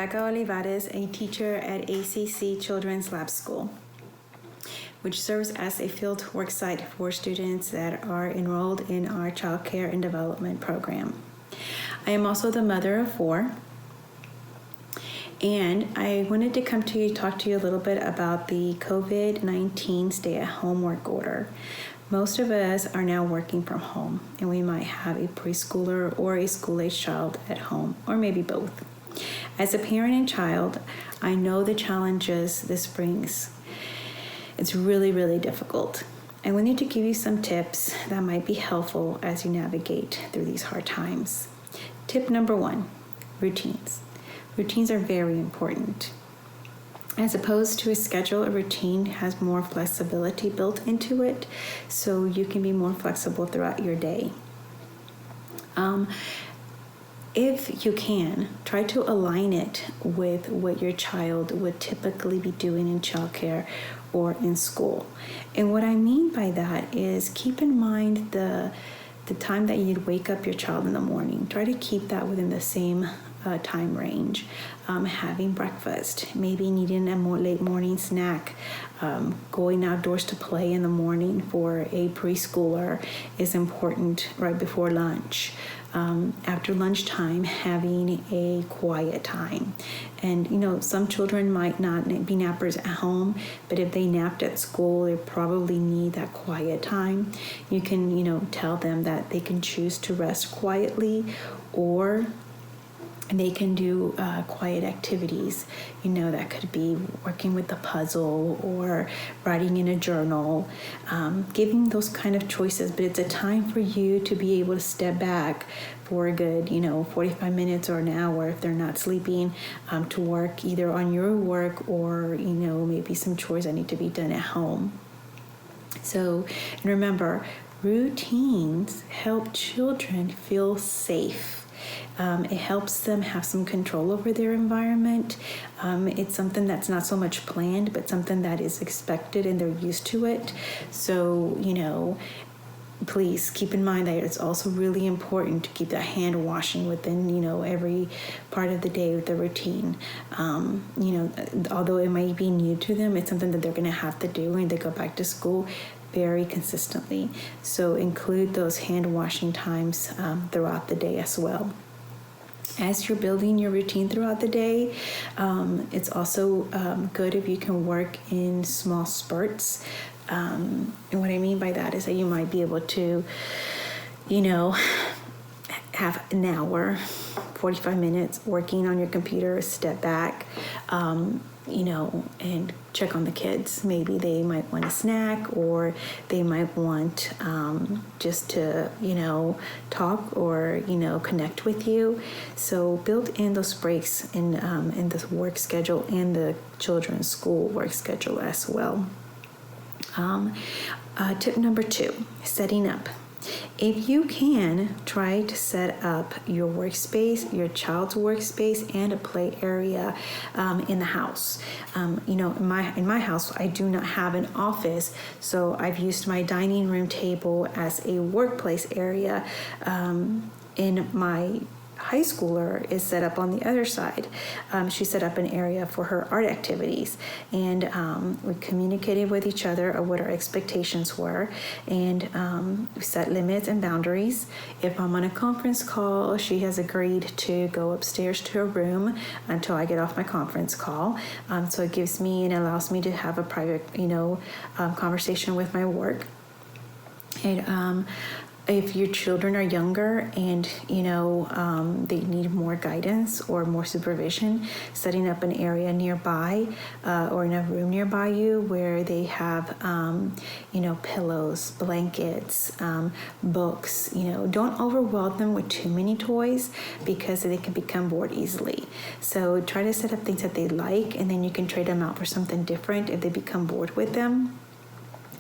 Rebecca Olivarez, a teacher at ACC Children's Lab School, which serves as a field work site for students that are enrolled in our Child Care and Development program. I am also the mother of 4, and I wanted to come to you, talk to you a little bit about the COVID-19 stay-at-home work order. Most of us are now working from home, and we might have a preschooler or a school-age child at home, or maybe both. As a parent and child, I know the challenges this brings. It's really, really difficult. I wanted to give you some tips that might be helpful as you navigate through these hard times. Tip number 1, routines. Routines are very important. As opposed to a schedule, a routine has more flexibility built into it, so you can be more flexible throughout your day. If you can, try to align it with what your child would typically be doing in childcare or in school. And what I mean by that is keep in mind the time that you'd wake up your child in the morning. Try to keep that within the same time range. Having breakfast, maybe needing a more late morning snack, going outdoors to play in the morning for a preschooler is important right before lunch. After lunchtime, having a quiet time. And some children might not be nappers at home, but if they napped at school, they probably need that quiet time. You can tell them that they can choose to rest quietly, or they can do quiet activities, that could be working with a puzzle or writing in a journal, giving those kind of choices. But it's a time for you to be able to step back for a good, 45 minutes or an hour if they're not sleeping, to work either on your work or, maybe some chores that need to be done at home. So, and remember, routines help children feel safe. It helps them have some control over their environment. It's something that's not so much planned, but something that is expected and they're used to it. So, please keep in mind that it's also really important to keep that hand washing within, every part of the day with the routine. Although it might be new to them, it's something that they're going to have to do when they go back to school very consistently. So include those hand washing times throughout the day as well. As you're building your routine throughout the day, it's also good if you can work in small spurts. And what I mean by that is that you might be able to, have an hour, 45 minutes working on your computer, step back, and check on the kids. Maybe they might want a snack, or they might want just to, talk or, connect with you. So build in those breaks in the work schedule and the children's school work schedule as well. Tip number 2, setting up. If you can, try to set up your workspace, your child's workspace, and a play area in the house. In my house, I do not have an office, so I've used my dining room table as a workplace area. In my high schooler is set up on the other side. She set up an area for her art activities, and we communicated with each other of what our expectations were, and we set limits and boundaries. If I'm on a conference call, she has agreed to go upstairs to her room until I get off my conference call. So it gives me and allows me to have a private, conversation with my work. And if your children are younger and, they need more guidance or more supervision, setting up an area nearby or in a room nearby you where they have, pillows, blankets, books, don't overwhelm them with too many toys because they can become bored easily. So try to set up things that they like, and then you can trade them out for something different if they become bored with them.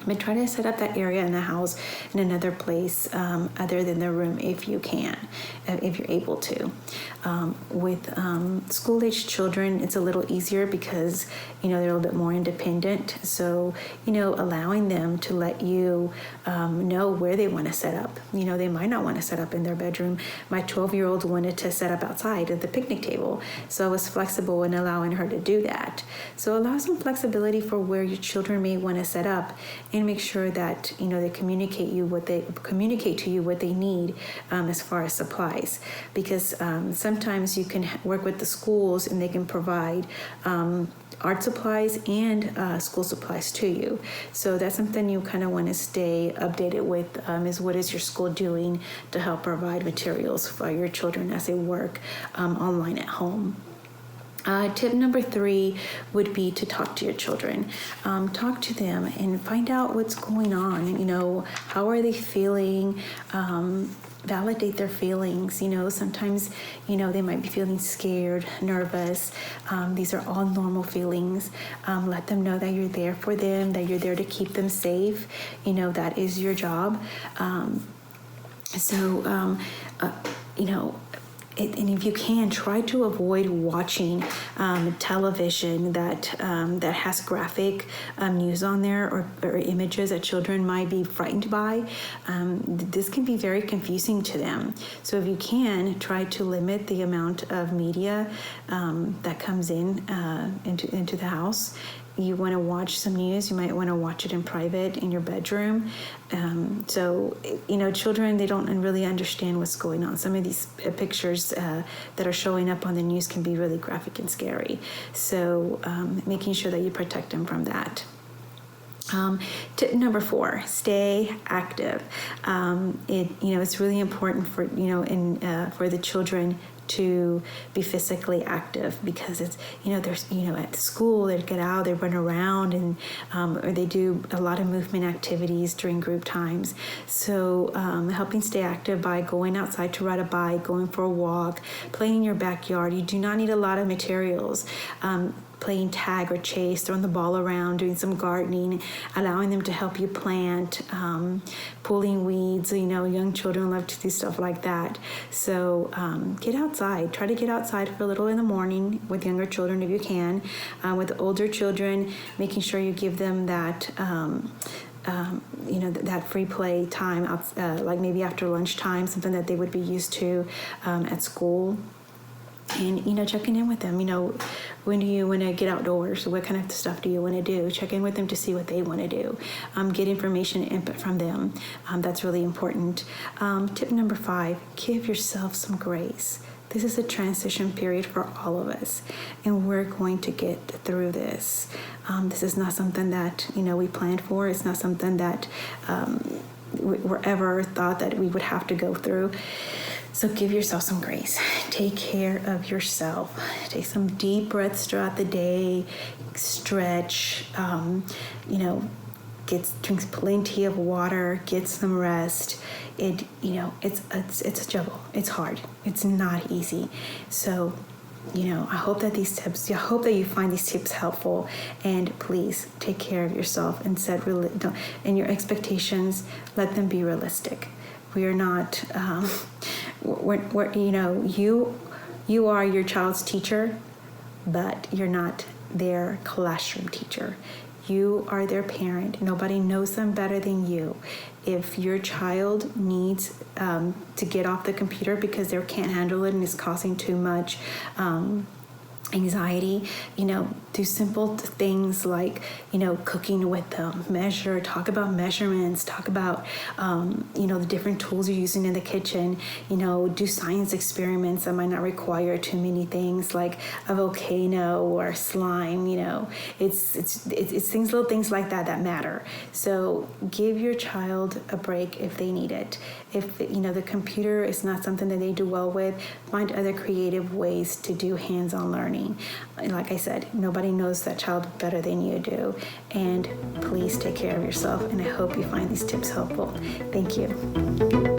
But try to set up that area in the house in another place other than the room if you can, if you're able to. With school-aged children, it's a little easier because, they're a little bit more independent. So, allowing them to let you know where they want to set up. They might not want to set up in their bedroom. My 12-year-old wanted to set up outside at the picnic table. So I was flexible in allowing her to do that. So allow some flexibility for where your children may want to set up, and make sure that they communicate to you what they need as far as supplies, because sometimes you can work with the schools and they can provide art supplies and school supplies to you. So that's something you kind of want to stay updated with, is what is your school doing to help provide materials for your children as they work online at home. Tip number 3 would be to talk to your children. Talk to them and find out what's going on. How are they feeling? Validate their feelings. Sometimes, they might be feeling scared, nervous. These are all normal feelings. Let them know that you're there for them, that you're there to keep them safe. That is your job. And if you can, try to avoid watching television that has graphic news on there, or images that children might be frightened by. This can be very confusing to them. So if you can, try to limit the amount of media that comes into the house. You want to watch some news, you might want to watch it in private in your bedroom. Children, they don't really understand what's going on. Some of these pictures that are showing up on the news can be really graphic and scary. So making sure that you protect them from that. Tip number 4, stay active. It's really important for for the children to be physically active, because it's there's at school they get out, they run around, and or they do a lot of movement activities during group times. So helping stay active by going outside to ride a bike, going for a walk, playing in your backyard. You do not need a lot of materials. Playing tag or chase, throwing the ball around, doing some gardening, allowing them to help you plant, pulling weeds. Young children love to do stuff like that. So get outside. Try to get outside for a little in the morning with younger children if you can. With older children, making sure you give them that that free play time, like maybe after lunchtime, something that they would be used to at school. And, checking in with them, when do you want to get outdoors? What kind of stuff do you want to do? Check in with them to see what they want to do. Get information and input from them. That's really important. Tip number 5, give yourself some grace. This is a transition period for all of us, and we're going to get through this. This is not something that, we planned for. It's not something that we ever thought that we would have to go through. So give yourself some grace. Take care of yourself. Take some deep breaths throughout the day. Stretch. Drink plenty of water. Get some rest. It's a juggle. It's hard. It's not easy. So, I hope that you find these tips helpful, and please take care of yourself and and your expectations, let them be realistic. We are not. You are your child's teacher, but you're not their classroom teacher. You are their parent. Nobody knows them better than you. If your child needs to get off the computer because they can't handle it and it's causing too much anxiety, do simple things like, cooking with them, talk about measurements, talk about, the different tools you're using in the kitchen, do science experiments that might not require too many things like a volcano or slime, it's little things like that matter. So give your child a break if they need it. If, the computer is not something that they do well with, find other creative ways to do hands-on learning. And like I said, nobody knows that child better than you do. And please take care of yourself. And I hope you find these tips helpful. Thank you.